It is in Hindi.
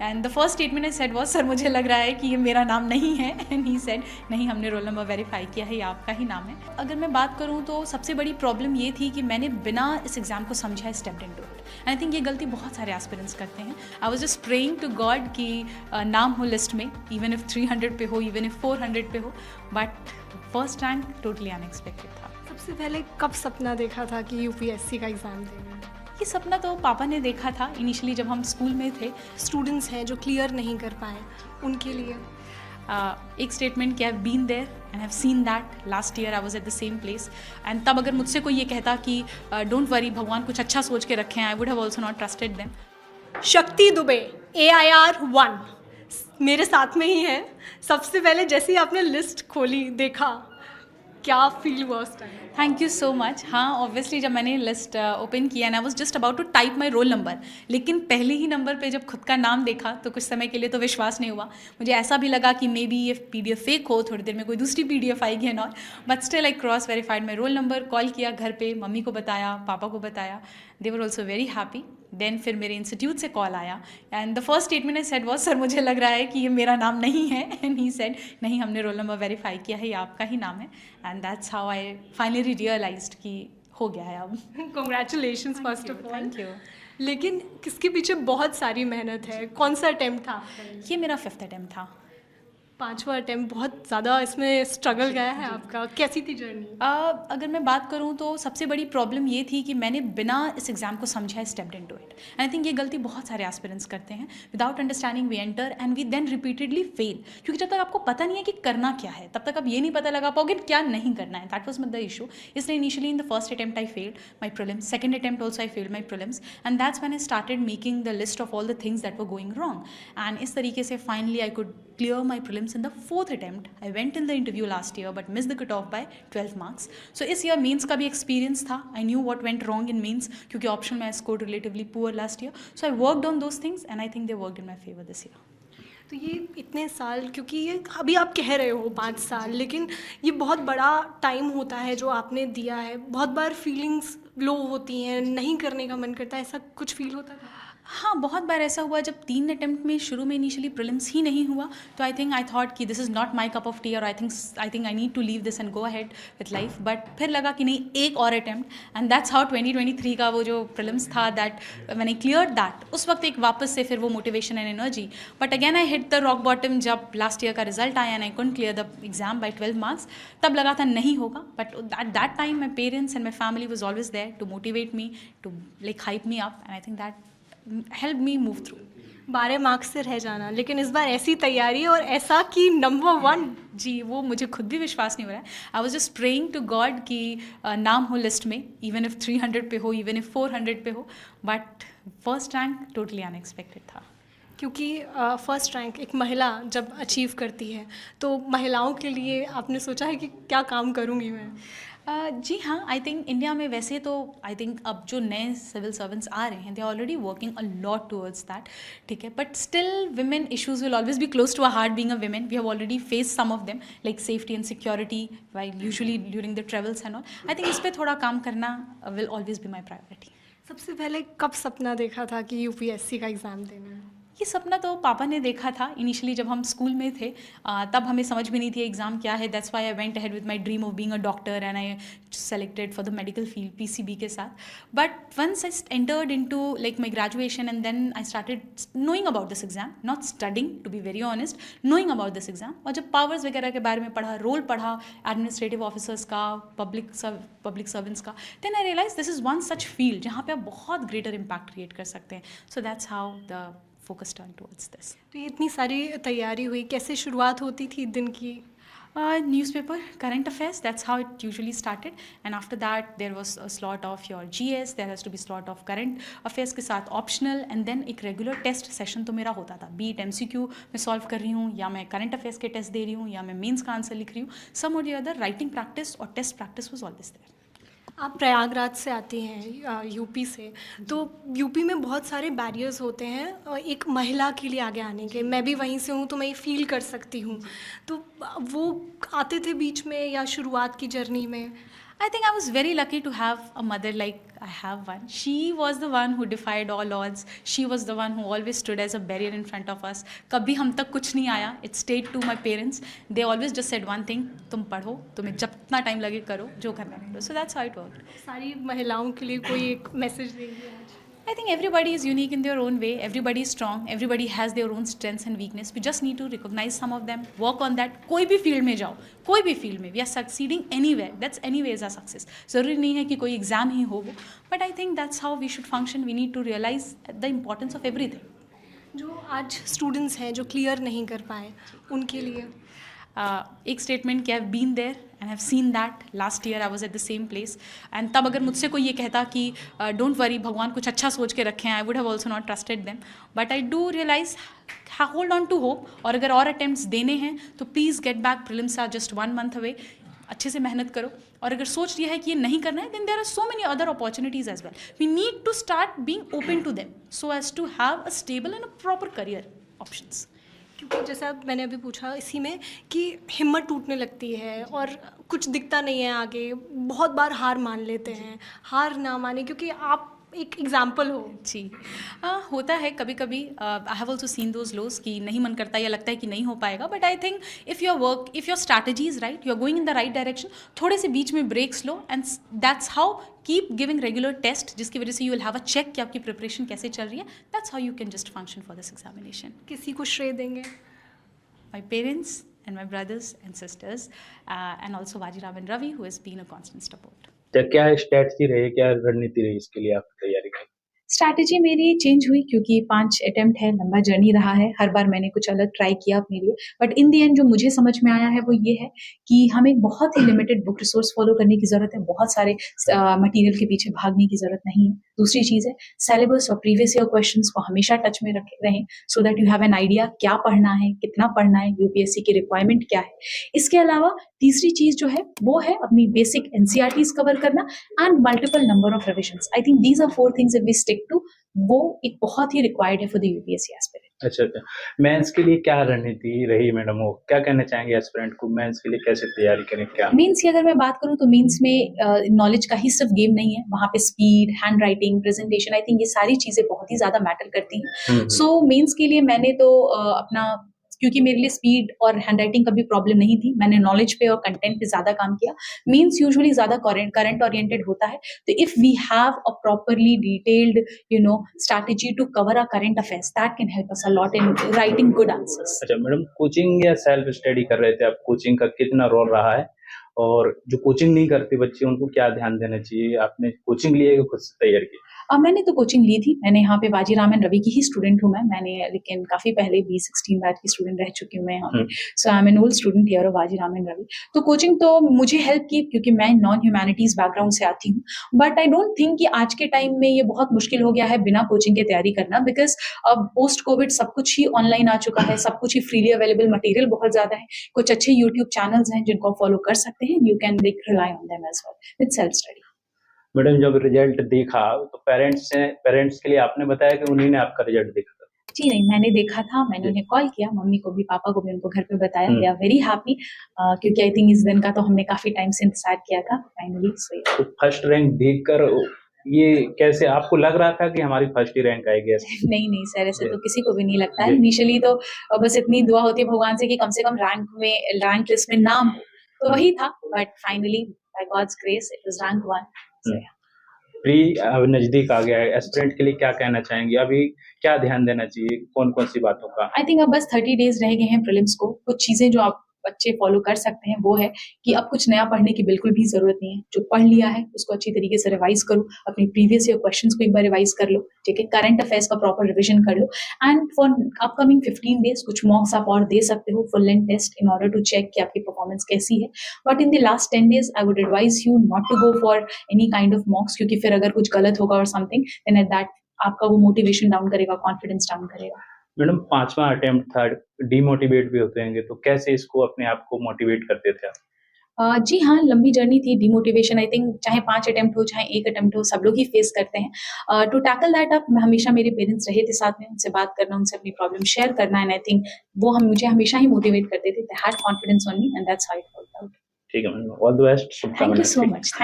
And the first statement I said was, sir मुझे लग रहा है कि ये मेरा नाम नहीं है. एंड ही सेड, नहीं हमने रोल नंबर वेरीफाई किया है, ये आपका ही नाम है. अगर मैं बात करूँ तो सबसे बड़ी प्रॉब्लम ये थी कि मैंने बिना इस एग्ज़ाम को समझा stepped into it. And I think ये गलती बहुत सारे एस्पिरेंट्स करते हैं. I was just praying to God कि नाम हो लिस्ट में, इवन इफ 300 पे हो, इवन इफ 400 पे हो, but first rank totally unexpected था. सबसे पहले कब सपना देखा था कि यूपीएससी का एग्ज़ाम देंगे? ये सपना तो पापा ने देखा था इनिशियली जब हम स्कूल में थे. स्टूडेंट्स हैं जो क्लियर नहीं कर पाए, उनके लिए एक स्टेटमेंट कि I have been there and have seen that. Last year I was at the same place and तब अगर मुझसे कोई ये कहता कि डोंट वरी, भगवान कुछ अच्छा सोच के रखे हैं, I would have also not trusted them. शक्ति दुबे AIR 1 मेरे साथ में ही है. सबसे पहले जैसे ही आपने लिस्ट खोली, देखा, क्या फील हुआ उस time? Thank you so much. हाँ, ऑब्वियसली जब मैंने लिस्ट ओपन किया and I was just about to type my roll number, लेकिन पहले ही नंबर पे जब खुद का नाम देखा तो कुछ समय के लिए तो विश्वास नहीं हुआ. मुझे ऐसा भी लगा कि मे बी ये PDF फेक हो, थोड़ी देर में कोई दूसरी PDF आएगी and all, but still I cross verified my roll number. Call किया घर पे, मम्मी को बताया, पापा को बताया. They were also very happy. Then फिर मेरे इंस्टीट्यूट से कॉल आया and the first statement I said was, sir मुझे लग रहा है कि ये मेरा नाम नहीं है. एंड ही सेड, नहीं हमने रोल नंबर वेरीफाई किया है, ये आपका ही नाम है. And that's how I finally realised कि हो गया है अब. Congratulations first of all. Thank you. लेकिन किसके पीछे बहुत सारी मेहनत है. कौन सा अटेम्प्ट था? ये मेरा 5th अटेम्प्ट था. 5वां अटेम्प्ट. बहुत ज़्यादा इसमें स्ट्रगल गया है आपका. कैसी थी जर्नी? अगर मैं बात करूँ तो सबसे बड़ी प्रॉब्लम ये थी कि मैंने बिना इस एग्ज़ाम को समझा stepped into it. And I think ये गलती बहुत सारे एस्पिरेंट्स करते हैं. Without understanding we enter and we then repeatedly fail. क्योंकि जब तक आपको पता नहीं है कि करना क्या है, तब तक आप ये नहीं पता लगा पाओगे क्या नहीं करना है. That was the issue. इसलिए initially in the first attempt I failed my prelims, second attempt also I failed my prelims, and that's when I started making the list of all the things that were going wrong. And इस तरीके से finally I could clear my prelims in the 4th attempt. I went in the interview last year but missed the cutoff by 12 marks. So इस year mains का भी experience था. I knew what went wrong in mains क्योंकि optional में I scored relatively poor last year. So I worked on those things and I think they worked in my favor this year. तो ये इतने साल, क्योंकि ये अभी आप कह रहे हो 5 साल, लेकिन ये बहुत बड़ा टाइम होता है जो आपने दिया है. बहुत बार फीलिंग्स लो होती हैं, नहीं करने का मन करता है. ऐसा कुछ फील होता था? हाँ, बहुत बार ऐसा हुआ जब 3 अटेम्प्ट में शुरू में इनिशियली प्रीलिम्स ही नहीं हुआ तो आई थॉट कि this is not my cup of tea और I think I need to leave this and go ahead with life. But फिर लगा कि नहीं, एक और अटेम्प्ट एंड दैट्स हाउ 2023 का वो जो प्रीलिम्स था that when I cleared that, उस वक्त एक वापस से फिर वो motivation and energy. But again I hit the rock bottom जब लास्ट ईयर का रिजल्ट आया and I couldn't clear the exam by 12 marks. तब लगा था नहीं होगा. But at that time my parents and my family was always there to motivate me, to like hype me up, and I think that help me move through. 12 marks से रह जाना, लेकिन इस बार ऐसी तैयारी और ऐसा कि नंबर 1. जी, वो मुझे खुद भी विश्वास नहीं हो रहा है. I was just praying to God कि नाम हो लिस्ट में, इवन इफ 300 पे हो, इवन इफ 400 पे हो, but first rank totally unexpected था. क्योंकि फर्स्ट रैंक एक महिला जब अचीव करती है तो महिलाओं के लिए आपने सोचा है कि क्या काम करूँगी मैं? जी हाँ, आई थिंक इंडिया में वैसे तो आई थिंक अब जो नए सिविल सर्वेंट्स आ रहे हैं they are already working a lot towards that. ठीक है, but still women issues will always be close to a heart being a women. We have already face some of them like safety and security while usually during the travels and all. I think इस पर थोड़ा काम करना will always be my priority. सबसे पहले कब सपना देखा था कि यूपीएससी का एग्ज़ाम देना है? ये सपना तो पापा ने देखा था इनिशियली जब हम स्कूल में थे. तब हमें समझ भी नहीं थी एग्ज़ाम क्या है. That's why I went ahead with my dream of being a doctor and I selected for the medical field PCB के साथ. But once I entered into like my graduation and then I started knowing about this exam, not studying to be very honest, knowing about this exam. और जब पावर्स वगैरह के बारे में पढ़ा, रोल पढ़ा एडमिनिस्ट्रेटिव ऑफिसर्स का, पब्लिक सर्वेंट्स का, then I realize this is one such field जहाँ पे आप बहुत ग्रेटर इम्पैक्ट क्रिएट कर सकते हैं. So that's how the focus turned towards this. तो ये इतनी सारी तैयारी हुई, कैसे शुरुआत होती थी दिन की? Newspaper, current affairs, that's how it usually started. And after that, there was a slot of your GS, there has to be slot of current affairs के साथ optional, and then एक regular test session तो मेरा होता था. Be it MCQ मैं solve कर रही हूँ, या मैं current affairs के test दे रही हूँ, या मैं mains का आंसर लिख रही हूँ. Some or the other, writing practice और test practice was always there. आप प्रयागराज से आती हैं, यूपी से, तो यूपी में बहुत सारे बैरियर्स होते हैं एक महिला के लिए आगे आने के. मैं भी वहीं से हूँ तो मैं ये फील कर सकती हूँ. तो वो आते थे बीच में या शुरुआत की जर्नी में? I think I was very lucky to have a mother like I have one. She was the one who defied all odds. She was the one who always stood as a barrier in front of us. कभी हम तक कुछ नहीं आया. It stayed to my parents. They always just said one thing: तुम पढ़ो, तुम्हें जितना टाइम लगे करो, जो करना है करो. So that's how it worked. सारी महिलाओं के लिए कोई एक मैसेज देंगे आज? I think everybody is unique in their own way. Everybody is strong. Everybody has their own strengths and weakness. We just need to recognize some of them, work on that. कोई भी फील्ड में जाओ, कोई भी फील्ड में, we are succeeding anywhere. That's anyways a success. ज़रूरी नहीं है कि कोई एग्जाम ही हो वो. But I think that's how we should function. We need to realize the importance of everything. जो आज स्टूडेंट्स हैं जो क्लियर नहीं कर पाए, उनके लिए एक स्टेटमेंट कि I have been there and have seen that. Last year I was at the same place and तब अगर मुझसे कोई ये कहता कि डोंट वरी, भगवान कुछ अच्छा सोच के रखे हैं, I would have also not trusted them. But I do realize, hold on to hope. और अगर और अटेम्प्ट्स देने हैं तो please get back. Prelims are just 1 month away. अच्छे से मेहनत करो. और अगर सोच लिया है कि ये नहीं करना है, then there are so many other opportunities as well. We need to start being open to them so as to have a stable and a proper career options. क्योंकि जैसा मैंने अभी पूछा इसी में कि हिम्मत टूटने लगती है और कुछ दिखता नहीं है आगे, बहुत बार हार मान लेते हैं. हार ना माने, क्योंकि आप एक एग्जाम्पल हो. जी होता है कभी कभी. I have also seen those lows कि नहीं मन करता या लगता है कि नहीं हो पाएगा. But I think if your strategy is right, you are going in the right direction, थोड़े से बीच में ब्रेक्स लो and that's how keep giving regular test, जिसकी वजह से you will have a check कि आपकी प्रिपरेशन कैसे चल रही है. That's how you can just function for this examination. किसी को श्रेय देंगे? My parents and my brothers and sisters and also Vajiram and Ravi, who has been a constant support. तो क्या स्ट्रेटजी रही, क्या रणनीति रही इसके लिए आपकी तैयारी की? स्ट्रैटेजी मेरी चेंज हुई क्योंकि 5 अटेम्प्ट है, लंबा जर्नी रहा है. हर बार मैंने कुछ अलग ट्राई किया अपने लिए. बट इन द एंड जो मुझे समझ में आया है वो ये है कि हमें बहुत ही लिमिटेड बुक रिसोर्स फॉलो करने की ज़रूरत है. बहुत सारे मटेरियल के पीछे भागने की ज़रूरत नहीं है. दूसरी चीज़ है सिलेबस और प्रीवियस ईयर क्वेश्चंस को हमेशा टच में रखे रहें so that you have an idea क्या पढ़ना है, कितना पढ़ना है, यूपीएससी की रिक्वायरमेंट क्या है. इसके अलावा तीसरी चीज़ जो है वो है अपनी बेसिक एनसीईआरटीज कवर करना and multiple number of revisions. I think these are 4 things if we stick to, वो एक बहुत ही रिक्वायर्ड है फॉर द यूपीएससी एस्पिरेंट. अच्छा. मेंस के लिए क्या रणनीति रही मैडम? वो क्या कहना चाहेंगे एस्पिरेंट को, मेंस के लिए कैसे तैयारी करें? क्या मेंस की अगर मैं बात करूं तो मेंस में नॉलेज का ही सिर्फ गेम नहीं है. वहाँ पे स्पीड, हैंड राइटिंग, प्रेजेंटेशन, आई थिंक ये सारी चीज़ें बहुत ही ज़्यादा मैटर करती हैं. सो मेंस के लिए मैंने तो अपना, क्योंकि मेरे लिए स्पीड और हैंड राइटिंग कभी प्रॉब्लम नहीं थी, मैंने नॉलेज पे और कंटेंट पे ज़्यादा काम किया. मेंस यूजुअली ज़्यादा करंट ओरिएंटेड होता है. तो if we have a properly detailed strategy to cover a current affairs, that can help us a lot in writing good answers. अच्छा मैडम, कोचिंग या सेल्फ स्टडी कर रहे थे आप, कोचिंग का कितना रोल रहा है? और जो कोचिंग नहीं करते बच्चे उनको क्या ध्यान देना चाहिए? आपने कोचिंग लिए कि खुद से तैयार की? मैंने तो कोचिंग ली थी. मैंने यहाँ पे बाजीराम एंड रवि की ही स्टूडेंट हूँ मैंने लेकिन काफ़ी पहले 2016 बैच की स्टूडेंट रह चुकी हूँ मैं यहाँ पे. So I am an old student here of Bajiram and Ravi. तो कोचिंग तो मुझे हेल्प की क्योंकि मैं नॉन ह्यूमैनिटीज़ बैकग्राउंड से आती हूँ. बट आई डोंट थिंक कि आज के टाइम में ये बहुत मुश्किल हो गया है बिना कोचिंग के तैयारी करना, बिकॉज अब पोस्ट कोविड सब कुछ ही ऑनलाइन आ चुका है. सब कुछ ही फ्रीली अवेलेबल, मटेरियल बहुत ज़्यादा है. कुछ अच्छे यूट्यूब चैनल्स हैं जिनको आप फॉलो कर सकते हैं. You can rely on them as well with self study. Madam जब रिजल्ट देखा तो पेरेंट्स के लिए आपने बताया कि उन्हीं ने आपका रिजल्ट देखा था? जी नहीं, मैंने देखा था. मैंने उन्हें कॉल किया, मम्मी को भी, पापा को भी, उनको घर पे बताया. दे आर वेरी हैप्पी क्योंकि आई थिंक इस दिन का तो हमने काफी टाइम से इंतजार किया था फाइनली. तो फर्स्ट रैंक देखकर ये कैसे आपको लग रहा था कि हमारी फर्स्ट ही रैंक आएगी? नहीं सर, ऐसे तो किसी को भी नहीं लगता है. इनिशियली तो बस इतनी दुआ होती है भगवान से कि कम से कम रैंक लिस्ट में नाम हो, तो वही था. But finally by God's grace it was rank 1. Pre नजदीक आ गया है, एस्पिरेंट के लिए क्या कहना चाहेंगे? अभी क्या ध्यान देना चाहिए, कौन कौन सी बातों का? आई थिंक अब बस 30 डेज रह गए हैं प्रीलिम्स को. कुछ चीजें जो आप बच्चे फॉलो कर सकते हैं वो है कि अब कुछ नया पढ़ने की बिल्कुल भी जरूरत नहीं है. जो पढ़ लिया है उसको अच्छी तरीके से रिवाइज करो. अपनी प्रीवियस ईयर क्वेश्चंस को एक बार रिवाइज कर लो. ठीक है, करंट अफेयर्स का प्रॉपर रिविजन कर लो. एंड फॉर अपकमिंग 15 डेज कुछ मॉक्स आप और दे सकते हो, full length test, in order to check कि आपकी परफॉर्मेंस कैसी है. But in the last 10 days I would advise you not to go for any kind of mocks, क्योंकि फिर अगर कुछ गलत होगा और समथिंग, देन एट दैट आपका वो मोटिवेशन डाउन करेगा, कॉन्फिडेंस डाउन करेगा. मैडम 5वां अटेम्प्ट था, डिमोटिवेट भी होते होंगे, तो कैसे इसको अपने आप को मोटिवेट करते थे आप? जी हाँ, लंबी जर्नी थी. डिमोटिवेशन आई थिंक चाहे 5 अटेम्प्ट हो चाहे 1 अटेम्प्ट हो, सब लोग ही फेस करते हैं. टू टैकल दैट अप हमेशा मेरे पेरेंट्स रहे थे साथ में, उनसे बात करना, उनसे अपनी प्रॉब्लम शेयर करना, एंड आई थिंक वो मुझे हमेशा ही मोटिवेट करते थे. They had confidence on me and that's how it worked out. ठीक है madam, all the best. Thank you so much. Thank